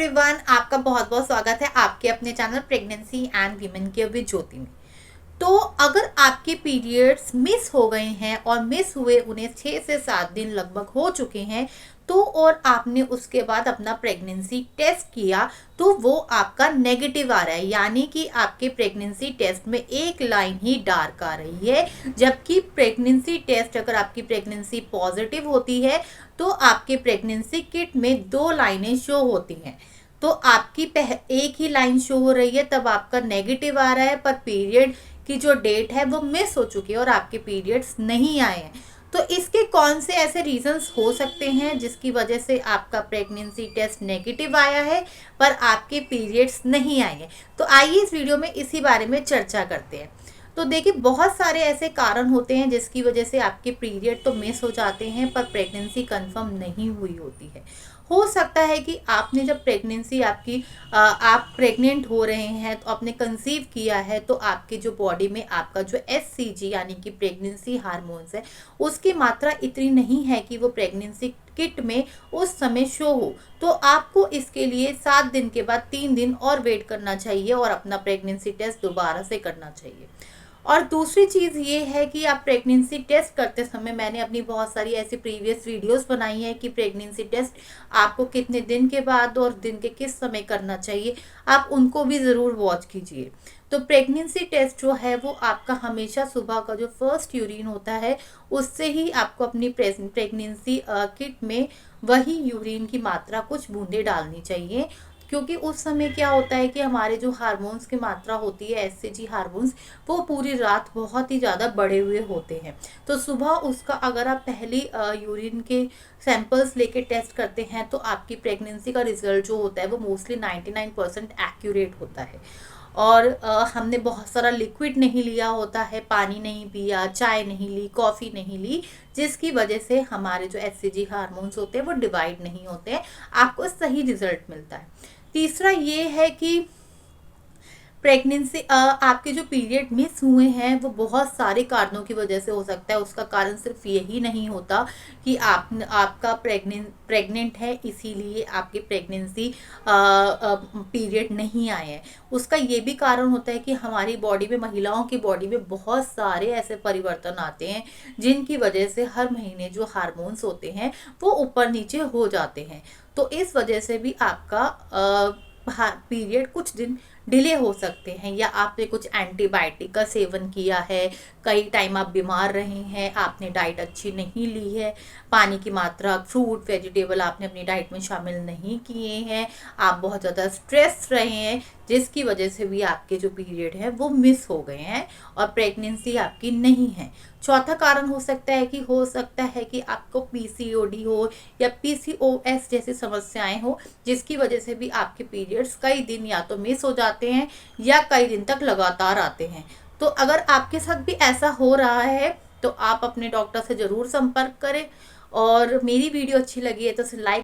Everyone, आपका बहुत बहुत स्वागत है आपके अपने channel pregnancy and women care with Jyoti में। तो अगर आपके पीरियड्स मिस हो गए हैं और मिस हुए उन्हें 6 से 7 दिन लगभग हो चुके हैं, तो और आपने उसके बाद अपना प्रेगनेंसी टेस्ट किया तो वो आपका नेगेटिव आ रहा है, यानी कि आपके प्रेगनेंसी टेस्ट में एक लाइन ही डार्क आ रही है। जबकि प्रेगनेंसी टेस्ट अगर आपकी प्रेगनेंसी पॉजिटिव होती है तो आपके प्रेगनेंसी किट में 2 लाइनें शो होती हैं। तो आपकी एक ही लाइन शो हो रही है, तब आपका नेगेटिव आ रहा है, पर पीरियड की जो डेट है वो मिस हो चुकी है और आपके पीरियड्स नहीं आए हैं। तो इसके कौन से ऐसे रीजंस हो सकते हैं जिसकी वजह से आपका प्रेगनेंसी टेस्ट नेगेटिव आया है पर आपके पीरियड्स नहीं आए हैं? तो आइए इस वीडियो में इसी बारे में चर्चा करते हैं। तो देखिए, बहुत सारे ऐसे कारण होते हैं जिसकी वजह से आपके पीरियड तो मिस हो जाते हैं पर प्रेगनेंसी कंफर्म नहीं हुई होती है। हो सकता है कि आपने जब प्रेगनेंसी आपकी आप प्रेग्नेंट हो रहे हैं तो आपने कंसीव किया है, तो आपके जो बॉडी में आपका जो एचसीजी यानी कि प्रेगनेंसी हार्मोन्स है उसकी मात्रा इतनी नहीं है कि वो प्रेगनेंसी किट में उस समय शो हो। तो आपको इसके लिए 7 दिन के बाद 3 दिन और वेट करना चाहिए और अपना प्रेगनेंसी टेस्ट दोबारा से करना चाहिए। और दूसरी चीज़ ये है कि आप प्रेगनेंसी टेस्ट करते समय, मैंने अपनी बहुत सारी ऐसी प्रीवियस वीडियोस बनाई है कि प्रेगनेंसी टेस्ट आपको कितने दिन के बाद और दिन के किस समय करना चाहिए, आप उनको भी ज़रूर वॉच कीजिए। तो प्रेगनेंसी टेस्ट जो है वो आपका हमेशा सुबह का जो फर्स्ट यूरिन होता है उससे ही आपको अपनी प्रेगनेंसी किट में वही यूरिन की मात्रा कुछ बूंदे डालनी चाहिए। क्योंकि उस समय क्या होता है कि हमारे जो हार्मोन्स की मात्रा होती है, एचसीजी हार्मोन्स, वो पूरी रात बहुत ही ज़्यादा बढ़े हुए होते हैं। तो सुबह उसका अगर आप पहली यूरिन के सैंपल्स लेके टेस्ट करते हैं तो आपकी प्रेगनेंसी का रिजल्ट जो होता है वो मोस्टली 99% एक्यूरेट होता है। और हमने बहुत सारा लिक्विड नहीं लिया होता है, पानी नहीं पिया, चाय नहीं ली, कॉफ़ी नहीं ली, जिसकी वजह से हमारे जो एचसीजी हार्मोन्स होते हैं वो डिवाइड नहीं होते हैं, आपको सही रिजल्ट मिलता है। तीसरा ये है कि प्रेगनेंसी आपके जो पीरियड मिस हुए हैं वो बहुत सारे कारणों की वजह से हो सकता है। उसका कारण सिर्फ यही नहीं होता कि आपका प्रेग्नेंट है इसीलिए आपकी प्रेगनेंसी पीरियड नहीं आए हैं। उसका ये भी कारण होता है कि हमारी बॉडी में, महिलाओं की बॉडी में बहुत सारे ऐसे परिवर्तन आते हैं जिनकी वजह से हर महीने जो हार्मोन्स होते हैं वो ऊपर नीचे हो जाते हैं। तो इस वजह से भी आपका पीरियड कुछ दिन डिले हो सकते हैं, या आपने कुछ एंटीबायोटिक का सेवन किया है, कई टाइम आप बीमार रहे हैं, आपने डाइट अच्छी नहीं ली है, पानी की मात्रा, फ्रूट वेजिटेबल आपने अपनी डाइट में शामिल नहीं किए हैं, आप बहुत ज़्यादा स्ट्रेस रहे हैं, जिसकी वजह से भी आपके जो पीरियड है वो मिस हो गए हैं और प्रेगनेंसी आपकी नहीं है। चौथा कारण हो सकता है कि आपको पीसीओडी हो या पीसीओएस जैसी समस्याएं हो, जिसकी वजह से भी आपके पीरियड्स कई दिन या तो मिस हो जाते हैं या कई दिन तक लगातार आते हैं। तो अगर आपके साथ भी ऐसा हो रहा है तो आप अपने डॉक्टर से ज़रूर संपर्क करें। और मेरी वीडियो अच्छी लगी है तो इसे लाइक